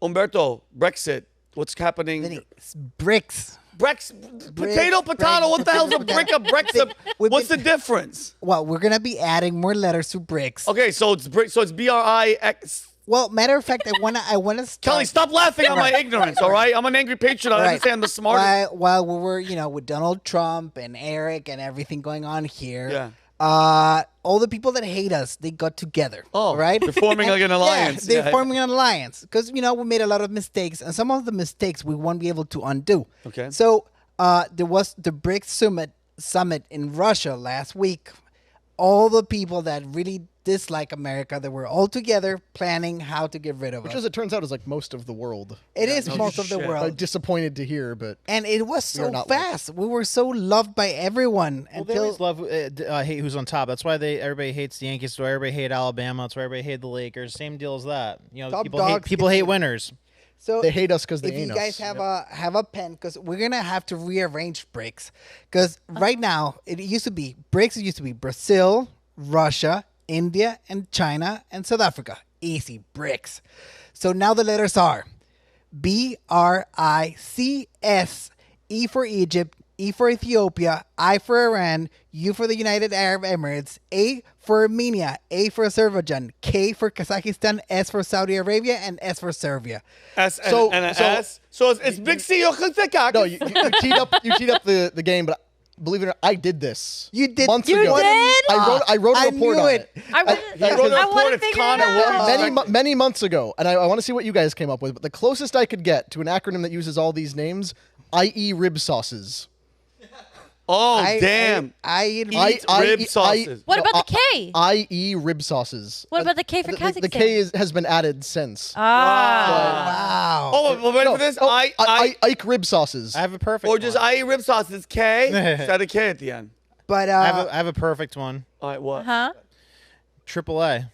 Umberto, Brexit. What's happening? BRICS. Potato. What the hell's a brick? A Brexit? What's the difference? Well, we're gonna be adding more letters to BRICS. Okay, so it's BRICS. Well, matter of fact, I wanna start. Kelly, stop laughing at my ignorance. All right, I'm an angry patriot. I understand the smartest. While we were, with Donald Trump and Eric and everything going on here. Yeah. All the people that hate us, they got together. Oh, right? They're forming like an alliance. Yeah, they're forming an alliance because we made a lot of mistakes, and some of the mistakes we won't be able to undo. Okay. So there was the BRICS summit in Russia last week. All the people that really dislike America, they were all together planning how to get rid of us. Which, as it turns out, is like most of the world. It is most of the world. I'm disappointed to hear, but and it was so fast. We were so loved by everyone. Well, they always love hate who's on top. That's why everybody hates the Yankees. That's why everybody hate Alabama. That's why everybody hate the Lakers. Same deal as that. People hate winners. So they hate us because they hate us. If you guys have a pen, because we're gonna have to rearrange BRICS. Because right now BRICS used to be Brazil, Russia, India, and China, and South Africa. Easy, BRICS. So now the letters are BRICS. E for Egypt, E for Ethiopia, I for Iran, U for the United Arab Emirates, A for Armenia, A for Azerbaijan, K for Kazakhstan, S for Saudi Arabia, and S for Serbia. S. So it's Big C. No, you teed up the game, but believe it or not, I did this. You did months you ago. Did? I wrote a report on it. I wrote a report. It's Connor. Many months ago, and I want to see what you guys came up with. But the closest I could get to an acronym that uses all these names, i.e. rib sauces. Oh, damn. I eat rib sauces. What about the K? I.e. rib sauces. What about the K for Kazakhstan? The K has been added since. Wow. Oh, well, ready for this? Ike rib sauces. I have a perfect Or just one. I.e. rib sauces. K. It's got a K at the end. But I have a perfect one. All right, what? Huh? AAA.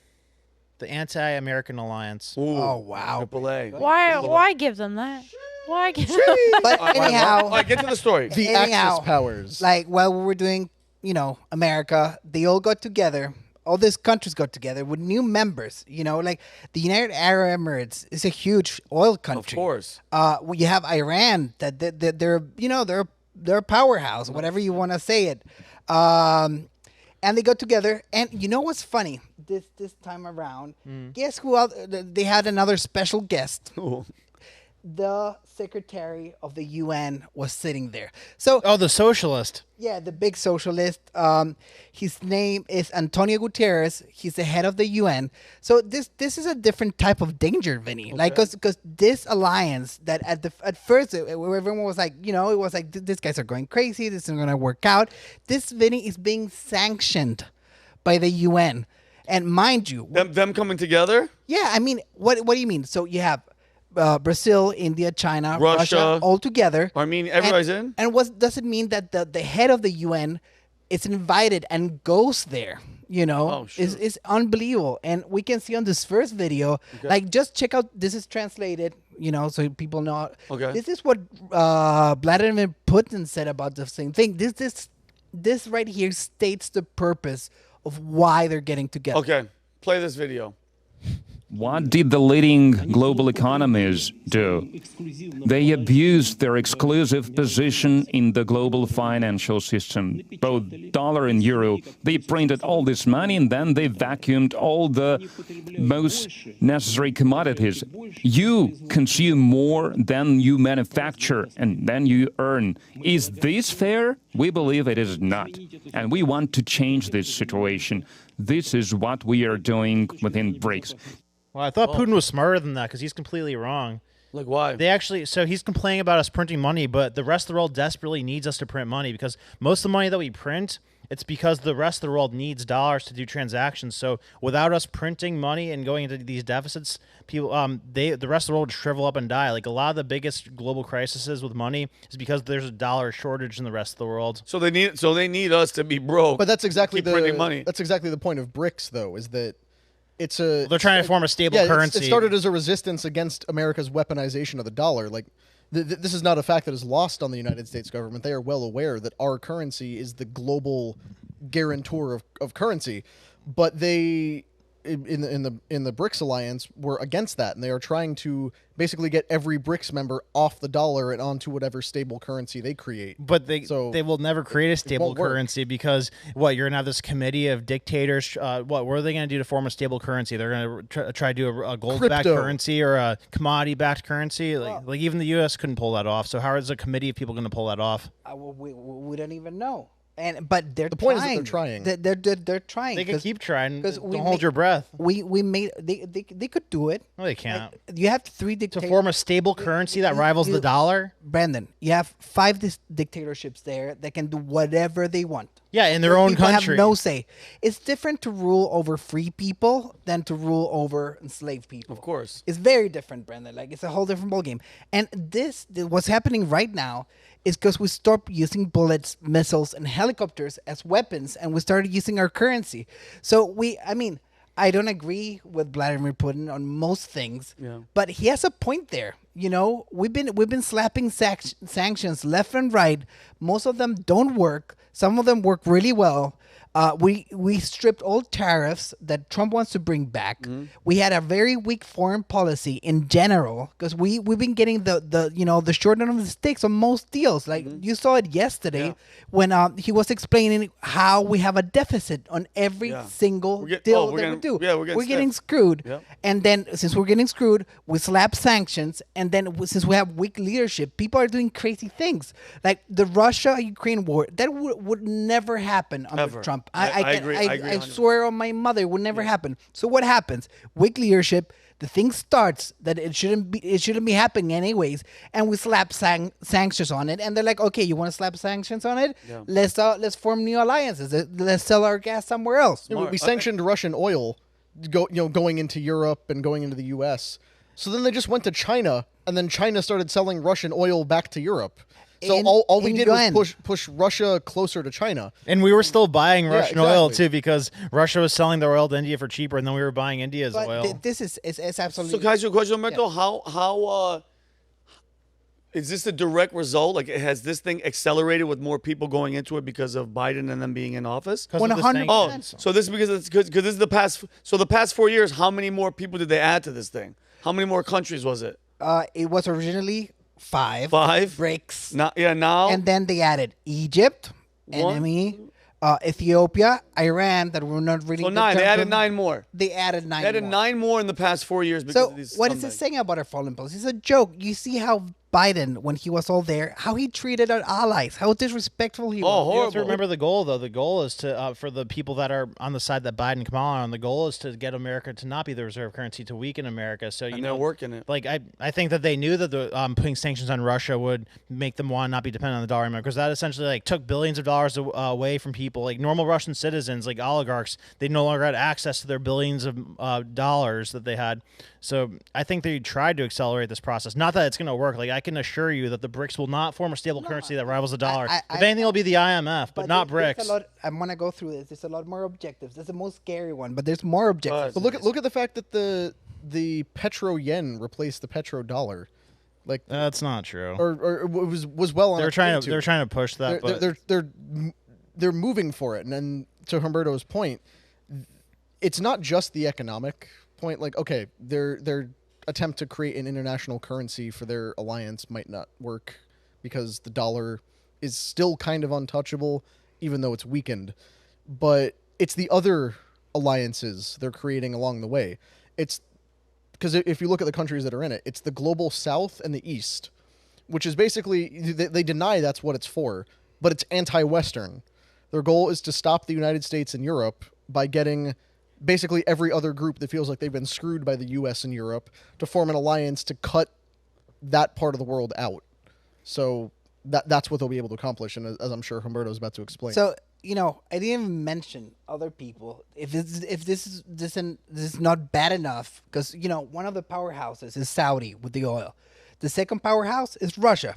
The Anti-American Alliance. Ooh, oh, wow. AAA. Why give them that? Why give them But anyhow, All right, get to the story. The anyhow, Axis powers. Like while we were doing, America, they all got together. All these countries got together with new members. Like the United Arab Emirates is a huge oil country. Of course. You have Iran that they're a powerhouse, whatever you want to say it. And they got together. And you know what's funny? This time around, guess who else? They had another special guest. Ooh. The secretary of the UN was sitting there. So, the socialist. yeah, the big socialist. His name is Antonio Guterres. He's the head of the UN. So this is a different type of danger, Vinny. Okay. Like, because this alliance that at first everyone was like, it was like these guys are going crazy. This isn't going to work out. This, Vinny, is being sanctioned by the UN. And mind you, them coming together. Yeah, I mean, what do you mean? So you have Brazil, India, China, Russia, all together. Armenia, everybody's in. And what does it mean that the head of the UN is invited and goes there? Sure. It's unbelievable. And we can see on this first video, like just check out. This is translated, so people know. Okay. This is what Vladimir Putin said about the same thing. This right here states the purpose of why they're getting together. Okay, play this video. What did the leading global economies do? They abused their exclusive position in the global financial system, both dollar and euro. They printed all this money and then they vacuumed all the most necessary commodities. You consume more than you manufacture and then you earn. Is this fair? We believe it is not. And we want to change this situation. This is what we are doing within BRICS. Well, I thought Putin was smarter than that because he's completely wrong. Like, why? So he's complaining about us printing money, but the rest of the world desperately needs us to print money because most of the money that we print, it's because the rest of the world needs dollars to do transactions. So without us printing money and going into these deficits, people, the rest of the world would shrivel up and die. Like a lot of the biggest global crises with money is because there's a dollar shortage in the rest of the world. So they need us to be broke. But that's exactly printing money. That's exactly the point of BRICS, though, is that they're trying to form a stable currency. It started as a resistance against America's weaponization of the dollar. Like, this is not a fact that is lost on the United States government. They are well aware that our currency is the global guarantor of currency. But they in the BRICS alliance were against that, and they are trying to basically get every BRICS member off the dollar and onto whatever stable currency they create. But they will never create a stable currency because you're gonna have this committee of dictators. What are they gonna do to form a stable currency? They're gonna try to do a gold-backed currency or a commodity-backed currency. Like even the U.S. couldn't pull that off. So how is a committee of people gonna pull that off? We don't even know. But they're the point is that they're trying. They're trying. They can keep trying. Don't hold your breath. We made they could do it. No, they can't. You have 3 dictators to form a stable currency that rivals the dollar. Brandon, you have 5 dictatorships there that can do whatever they want. Yeah, in their own country. Have no say. It's different to rule over free people than to rule over enslaved people. Of course, it's very different, Brandon. Like it's a whole different ballgame. And what's happening right now is because we stopped using bullets, missiles, and helicopters as weapons, and we started using our currency. So I don't agree with Vladimir Putin on most things, but he has a point there. You know, we've been slapping sanctions left and right. Most of them don't work. Some of them work really well. We stripped all tariffs that Trump wants to bring back. We had a very weak foreign policy in general because we've been getting the short end of the sticks on most deals. Like you saw it yesterday when he was explaining how we have a deficit on every single deal that we do. Yeah, we're getting screwed. Yeah. And then since we're getting screwed, we slap sanctions. And then since we have weak leadership, people are doing crazy things. Like the Russia-Ukraine war, that would never happen under Trump. I agree. I swear on my mother, it would never happen. So what happens? Weak leadership. The thing starts that it shouldn't be happening anyways, and we slap sanctions on it. And they're like, okay, you want to slap sanctions on it? Yeah. Let's form new alliances. Let's sell our gas somewhere else. Yeah, we sanctioned Russian oil, going into Europe and going into the U.S. So then they just went to China, and then China started selling Russian oil back to Europe. So all we did was push Russia closer to China. And we were still buying Russian oil, too, because Russia was selling their oil to India for cheaper, and then we were buying India's oil. This is absolutely... So can I ask you a question, Humberto? How is this a direct result? Like, has this thing accelerated with more people going into it because of Biden and them being in office? 100%. Oh, so this is because this is the past 4 years, how many more people did they add to this thing? How many more countries was it? It was originally... 5 BRICS. Now. And then they added Egypt, enemy, Ethiopia, Iran, that were not really... So 9. They added 9 more. They added 9 more. They added 9 more in the past 4 years because of these... So what is it saying about our foreign policy? It's a joke. You see how Biden, when he was all there, how he treated our allies, how disrespectful he was. Horrible. You have to remember the goal, though. The goal is to, for the people that are on the side that Biden and Kamala are on, the goal is to get America to not be the reserve currency, to weaken America. So they're working it. Like I think that they knew that the putting sanctions on Russia would make them want to not be dependent on the dollar anymore, because that essentially took billions of dollars away from people, like normal Russian citizens, like oligarchs. They no longer had access to their billions of dollars that they had. So I think they tried to accelerate this process. Not that it's going to work. Like I can assure you that the BRICS will not form a stable currency that rivals the dollar. If anything, it'll be the IMF, but not BRICS. I'm going to go through this. There's a lot more objectives. That's the most scary one, but there's more objectives. But look at the fact that the petro yen replaced the petro dollar. Like that's not true. Or was well on. They're trying to push that. They're moving for it, and then to Humberto's point, it's not just the economic point. Like, okay, their attempt to create an international currency for their alliance might not work because the dollar is still kind of untouchable, even though it's weakened. But it's the other alliances they're creating along the way. It's because if you look at the countries that are in it, it's the global south and the east, which is basically, they deny that's what it's for, but it's anti-Western. Their goal is to stop the United States and Europe by getting basically every other group that feels like they've been screwed by the U.S. and Europe to form an alliance to cut that part of the world out. So that's what they'll be able to accomplish, and as I'm sure Humberto's about to explain. So, I didn't even mention other people. If this is not bad enough, because, one of the powerhouses is Saudi with the oil. The second powerhouse is Russia.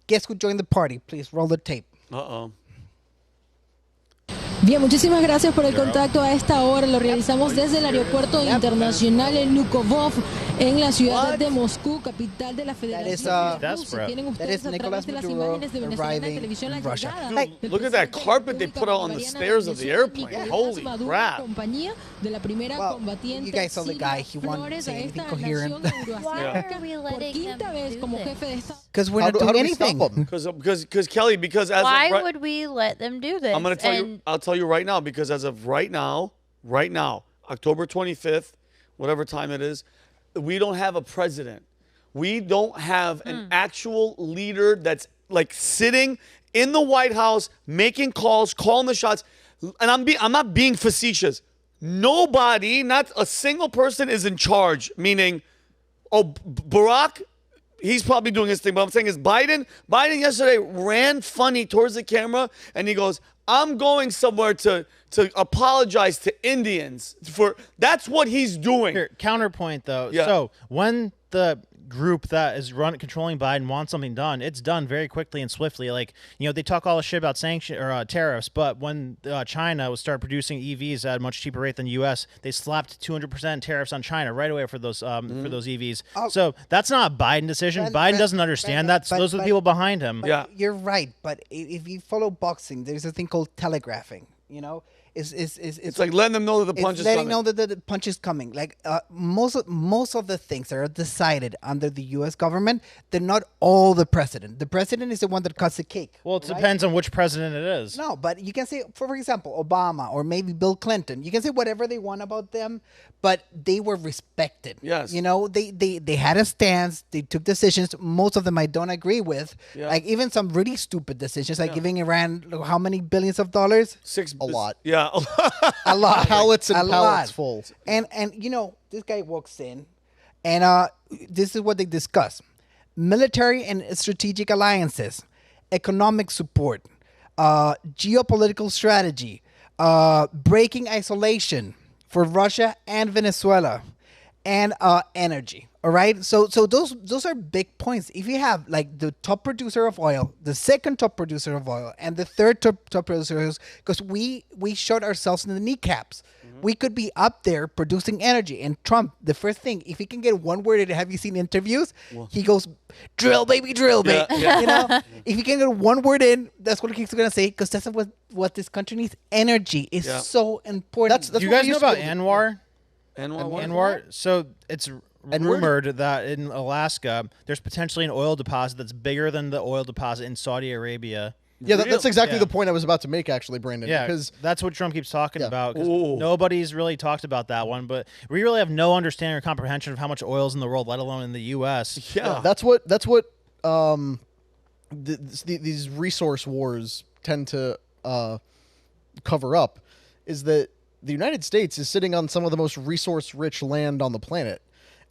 Guess who joined the party? Please roll the tape. Uh-oh. Bien, muchísimas gracias por el contacto a esta hora. Lo realizamos desde el Aeropuerto Internacional Vnukovo en la ciudad de Moscú, capital de la Federación de Desperate. Rusia. Tienen That ustedes is a Nicolas través de las Maduro imágenes de Venezuela arriving televisión la in Russia. llegada Like, del look at that presidente carpet they República put out on the Bolivariana stairs of the Venezuela, airplane. Nicolás Holy Maduro, crap. compañía de la primera well, combatiente you guys saw the guy. He won't Flores say a anything esta coherent. nación euroasiática Why are we por letting quinta them vez do como this? jefe de Estado. Because we're How not do doing we stop anything. them? Because Kelly, because as Why of right, would we let them do this? I'm gonna tell you. And I'll tell you right now because as of right now, October 25th, whatever time it is, we don't have a president. We don't have an actual leader that's like sitting in the White House making calls, calling the shots. And I'm not being facetious. Nobody, not a single person is in charge. Meaning, Barack, he's probably doing his thing. But I'm saying is Biden yesterday ran funny towards the camera and he goes, I'm going somewhere to apologize to Indians for that's what he's doing. Here, counterpoint though. Yeah. So when the group that is controlling Biden wants something done, it's done very quickly and swiftly. Like, you know, they talk all the shit about sanctions or tariffs, but when China was started producing EVs at a much cheaper rate than the U.S., they slapped 200% tariffs on China right away for those EVs. So that's not a Biden decision. Biden doesn't understand that. So those are the people behind him. But Yeah. you're right. But if you follow boxing, there's a thing called telegraphing. You know, It's like letting them know that the punch is letting coming. know that the punch is coming. Like most of the things that are decided under the U.S. government, they're not all the president. The president is the one that cuts the cake. Well, it right? depends on which president it is. No, but you can say, for example, Obama or maybe Bill Clinton. You can say whatever they want about them, but they were respected. Yes. You know, they had a stance. They took decisions. Most of them I don't agree with. Yeah. Like even some really stupid decisions, like giving Iran how many billions of dollars? A lot. Yeah. A lot. Pallets and A pallets lot. full. And you know, this guy walks in, and this is what they discuss: military and strategic alliances, economic support, geopolitical strategy, breaking isolation for Russia and Venezuela, and energy. All right, so those are big points. If you have like the top producer of oil, the second top producer of oil, and the third top producer, because we shot ourselves in the kneecaps. We could be up there producing energy. And Trump, the first thing, if he can get one word in, have you seen interviews? He goes, drill, baby, drill, baby. Yeah. You know, if he can get one word in, that's what he's gonna say, because that's what this country needs. Energy is Yeah. so important. That's Do you what guys we know used to about be able to- Anwar? Anwar. So it's rumored that in Alaska, there's potentially an oil deposit that's bigger than the oil deposit in Saudi Arabia. Yeah, that's exactly Yeah. the point I was about to make, actually, Brandon. Yeah, Because that's what Trump keeps talking Yeah. about. 'Cause Ooh. nobody's really talked about that one, but we really have no understanding or comprehension of how much oil is in the world, let alone in the U.S. Yeah. that's what these resource wars tend to cover up, is that the United States is sitting on some of the most resource-rich land on the planet.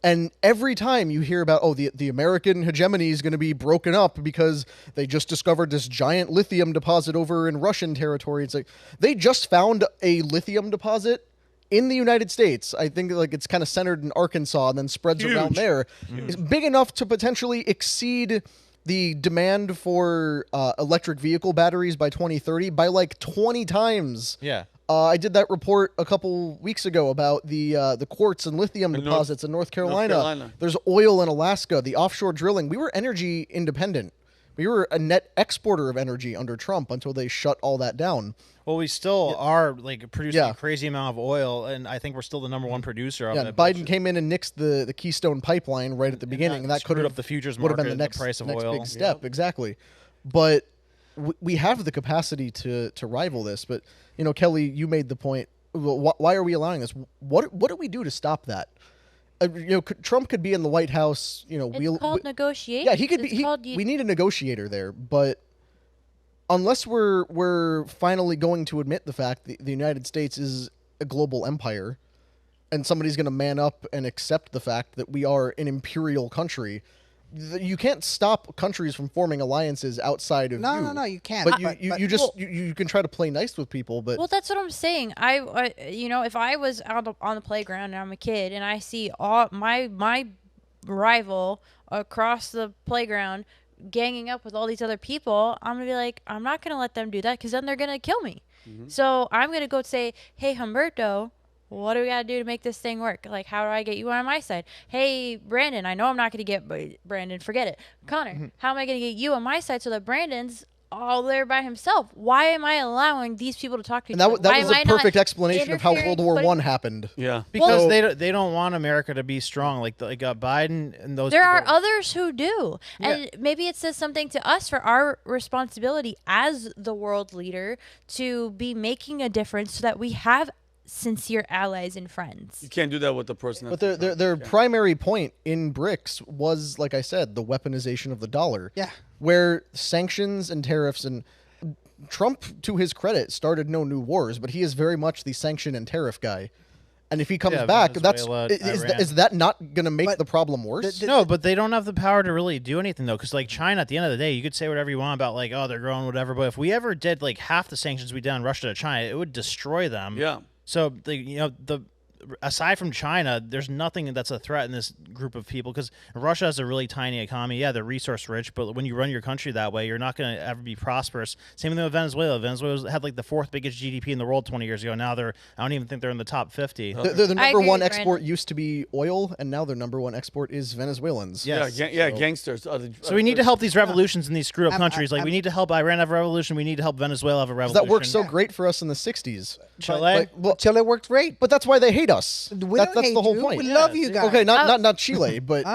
And every time you hear about, the American hegemony is going to be broken up because they just discovered this giant lithium deposit over in Russian territory. It's like, they just found a lithium deposit in the United States. I think like it's kind of centered in Arkansas and then spreads around Huge. there. It's big enough to potentially exceed the demand for electric vehicle batteries by 2030 by like 20 times. Yeah. I did that report a couple weeks ago about the quartz and lithium deposits in North Carolina. Carolina. There's oil in Alaska, the offshore drilling. We were energy independent. We were a net exporter of energy under Trump until they shut all that down. Well, we still are like producing Yeah. a crazy amount of oil, and I think we're still the number one producer of Yeah, it. Biden came in and nixed the Keystone Pipeline right at the beginning, and that could screwed have up the futures would have been market, the the next price of next oil. big step. Exactly, but we have the capacity to rival this. But you know, Kelly, you made the point. Why are we allowing this? What do we do to stop that? You know, Trump could be in the White House. You know, it's called negotiation. yeah, he could be. We need a negotiator there, but unless we're finally going to admit the fact that the United States is a global empire, and somebody's going to man up and accept the fact that we are an imperial country, you can't stop countries from forming alliances outside of No, you. no, you can't. But But- you but- just well- you can try to play nice with people, but Well, that's what I'm saying. I you know, if I was out on the playground and I'm a kid and I see all my rival across the playground ganging up with all these other people, I'm gonna be like, I'm not gonna let them do that because then they're gonna kill me. So I'm gonna go say, hey, Humberto, what do we got to do to make this thing work? Like, how do I get you on my side? Hey, Brandon, I know I'm not going to get Brandon, forget it. Connor, how am I going to get you on my side so that Brandon's all there by himself? Why am I allowing these people to talk to each And other? that Why was am a I not perfect explanation of how interfering, World War putting- One happened. Yeah. Because Well- they don't want America to be strong, like Biden and those. There people. are others who do. And maybe it says something to us for our responsibility as the world leader to be making a difference so that we have sincere allies and friends. You can't do that with the person. But that's their primary point in BRICS was, like I said, the weaponization of the dollar. Yeah. Where sanctions and tariffs and Trump, to his credit, started no new wars, but he is very much the sanction and tariff guy. And if he comes back, Venezuela, Iran. is that not going to make But the problem worse? No, but they don't have the power to really do anything though, because like China, at the end of the day, you could say whatever you want about like, oh, they're growing whatever, but if we ever did like half the sanctions we did on Russia to China, it would destroy them. Yeah. So aside from China, there's nothing that's a threat in this group of people because Russia has a really tiny economy. Yeah, they're resource rich, but when you run your country that way, you're not going to ever be prosperous. Same thing with Venezuela. Venezuela had like the 4th biggest GDP in the world 20 years ago. Now I don't even think they're in the top 50. They're the I number agree one with export Brandon. used to be oil, and now their number one export is Venezuelans. Yeah. Yeah, gangsters. So we need to help these revolutions in these screwed up I'm- countries. Like we need to help Iran have a revolution. We need to help Venezuela have a 'Cause revolution. that worked so great for us in the 60s. Chile. Well, Chile worked great. but that's why they hate us. We don't That's hate the whole you. point. We love you guys. Okay, not Chile, but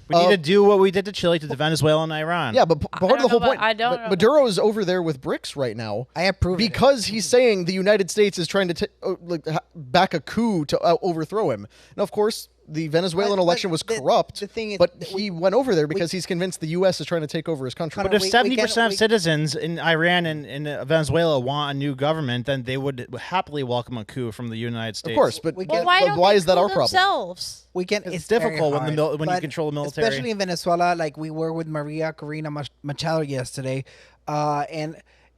We need to do what we did to Chile to Venezuela and Iran. yeah, but part of the whole know about- point. I don't know about- Maduro's over there with BRICS right now. I approve it. because he's saying the United States is trying to back a coup to overthrow him. Now, of course, the Venezuelan But election was the- corrupt. the thing is, but we- he went over there because he's convinced the U.S. is trying to take over his country. Connor, But if we 70% we- of citizens in Iran and Venezuela want a new government, then they would happily welcome a coup from the United States. Of course, but We Well, can- why but don't why they is that coup our problem? themselves? we can. It's very difficult when the hard, when you but control the military. especially in Venezuela. Like we were with Maria Corina Machado yesterday,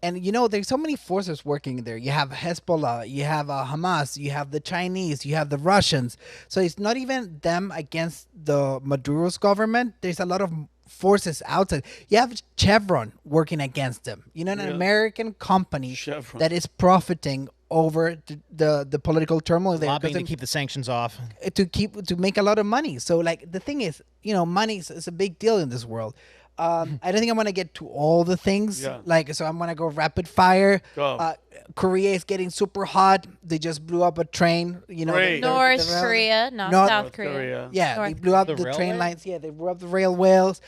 and you know there's so many forces working there. You have Hezbollah, you have Hamas, you have the Chinese, you have the Russians. So it's not even them against the Maduro's government. There's a lot of forces outside. You have Chevron working against them. You know, an American company Chevron. that is profiting over the political turmoil there. lobbying to Because keep the sanctions off. to make a lot of money. So like the thing is, you know, money is a big deal in this world. I don't think I'm gonna get to all the things. Yeah. Like so, I'm gonna go rapid fire. Go. Korea is getting super hot. They just blew up a train. You know, Great. North the rail- Korea, not North South Korea. Korea. Yeah, North they blew up The the railway? train lines. Yeah, they blew up the railways.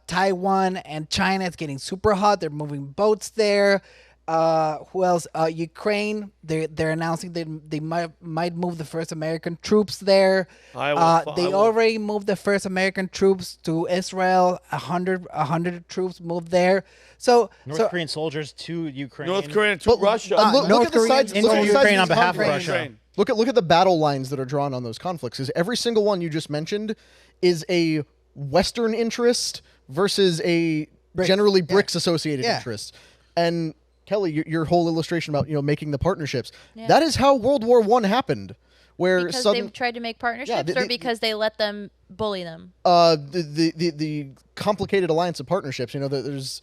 Taiwan and China is getting super hot. They're moving boats there. Who else? Ukraine. They're announcing they might move the first American troops there. I will- Already moved the first American troops to Israel. 100 troops moved there. So North Korean soldiers to Ukraine. North Korea to Russia. look North at the Korea sides, into look at the sides Ukraine of on these behalf of conflicts. Russia. Ukraine. Look at the battle lines that are drawn on those conflicts. Because every single one you just mentioned is a Western interest versus a generally BRICS associated Yeah. interest. And Kelly, your whole illustration about making the partnerships, that is how World War I happened, where Because sudden they've tried to make partnerships, or because they let them bully them? the complicated alliance of partnerships. There's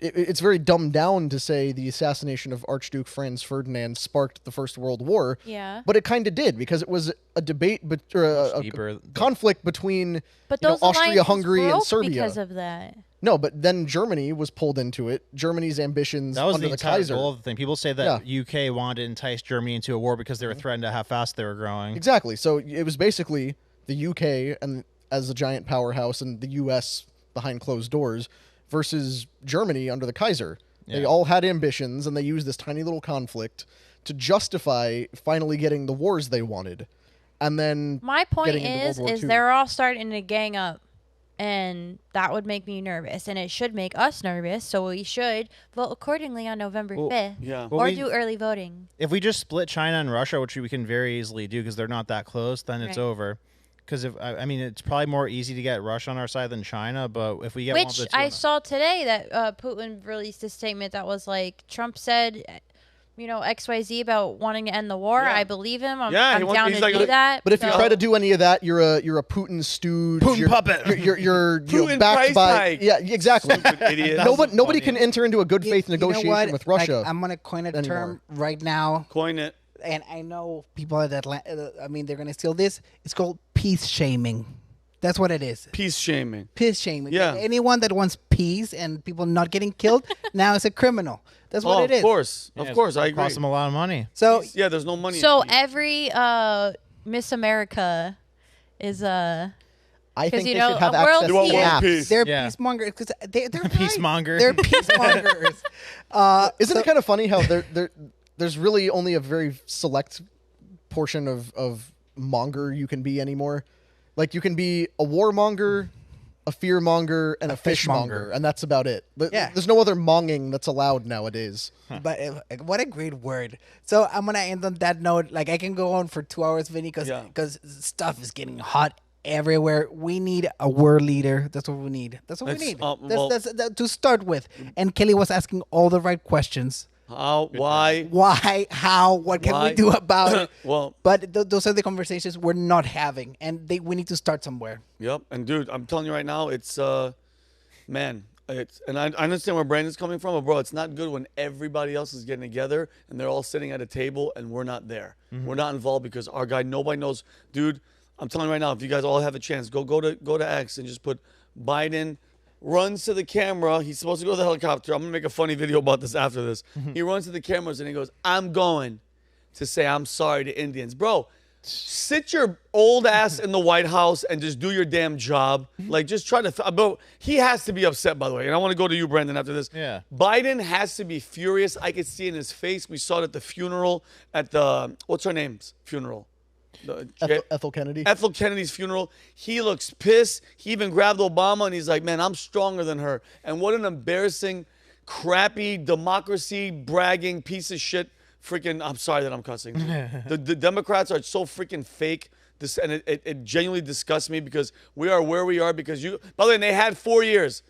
it's very dumbed down to say the assassination of Archduke Franz Ferdinand sparked the First World War. Yeah. But it kind of did, because it was a debate, or a deeper. conflict between But you know, those Austria, alliances Hungary, and broke Serbia. because of that. No, but then Germany was pulled into it. Germany's ambitions That was under the the entire Kaiser. goal of the thing. People say that UK wanted to entice Germany into a war because they were threatened at how fast they were growing. Exactly. So it was basically the UK and as a giant powerhouse and the US behind closed doors versus Germany under the Kaiser. They Yeah. all had ambitions, and they used this tiny little conflict to justify finally getting the wars they wanted. And then My point getting into is World War II. they're all starting to gang up, and that would make me nervous, and it should make us nervous. So we should vote accordingly on November 5th, yeah. Well, or we- do early voting. If we just split China and Russia, which we can very easily do because they're not that close, then it's Right. over. Because I mean, it's probably more easy to get Russia on our side than China. But if we get one of Which the two I on- saw today that Putin released a statement that was like, Trump said, XYZ about wanting to end the war. Yeah. I believe him. I'm Yeah, down he's to like, do that. But if you So- try to do any of that, you're a Putin stooge. Putin you're, puppet. You're Putin backed price by hike. yeah, exactly. Stupid idiot. Nobody can enter into a good faith You know negotiation what? with Like, Russia. I'm gonna coin a anymore. term right now. Coin it. and I know people at Atlanta. I mean, they're gonna steal this. It's called peace shaming. That's what it is. Peace shaming. Peace shaming. Yeah. Anyone that wants peace and people not getting killed now is a criminal. That's what it is. Of course, I agree. Cost them a lot of money. So Yeah, there's no money. So in peace. every Miss America is I think you they know, should have a world access They want to world apps. peace. they're Yeah. peacemongers because they're right. Peacemonger. They're peacemongers. Isn't it kind of funny how there's really only a very select portion of monger you can be anymore? Like you can be a warmonger, a fearmonger, and a fishmonger, and that's about it. Yeah. There's no other monging that's allowed nowadays. But what a great word. So I'm gonna end on that note. Like I can go on for 2 hours, Vinny, because Yeah. stuff is getting hot everywhere. We need a world leader. That's what we need. That's what we need. That's to start with. And Kelly was asking all the right questions. How? Why? Why? How? What can Why? we do about it? Well, But those are the conversations we're not having, and we need to start somewhere. yep. And dude, I'm telling you right now, it's man, it's and I understand where Brandon's coming from, but bro, it's not good when everybody else is getting together and they're all sitting at a table and we're not there. We're not involved because our guy, nobody knows, dude. I'm telling you right now, if you guys all have a chance, go to X and just put Biden runs to the camera. He's supposed to go to the helicopter. I'm gonna make a funny video about this after this. He runs to the cameras and he goes, "I'm going to say I'm sorry to Indians, bro." Sit your old ass in the White House and just do your damn job. Like, just try to. But he has to be upset, by the way. And I want to go to you, Brandon, after this. Yeah. Biden has to be furious. I could see in his face. We saw it at the funeral, at the what's her name's funeral. Ethel Kennedy. Ethel Kennedy's funeral. He looks pissed. He even grabbed Obama and he's like, man, I'm stronger than her. And what an embarrassing, crappy, democracy bragging piece of shit. Freaking, I'm sorry that I'm cussing. the Democrats are so freaking fake. And it genuinely disgusts me because we are where we are because you, by the way, and they had 4 years.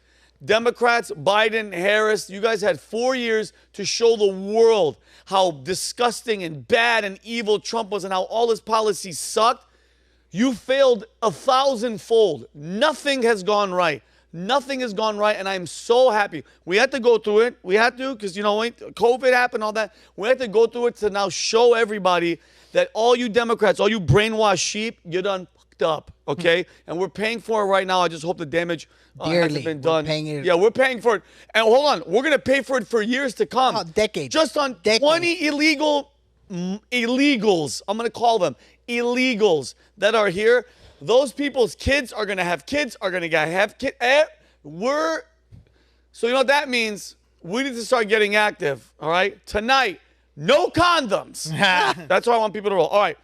Democrats, Biden, Harris, you guys had 4 years to show the world how disgusting and bad and evil Trump was and how all his policies sucked. You failed 1,000-fold. Nothing has gone right. Nothing has gone right, and I'm so happy. We had to go through it. We had to because, you know, COVID happened, all that. We had to go through it to now show everybody that all you Democrats, all you brainwashed sheep, you're done fucked up, okay? And we're paying for it right now. I just hope the damage hasn't been done. Yeah, we're paying for it. And hold on, we're going to pay for it for years to come. Oh, decades. Just on 20 illegals, I'm going to call them illegals that are here. Those people's kids are going to have kids, are going to have kids. So you know what that means? We need to start getting active, all right? Tonight, no condoms. That's how I want people to roll. All right.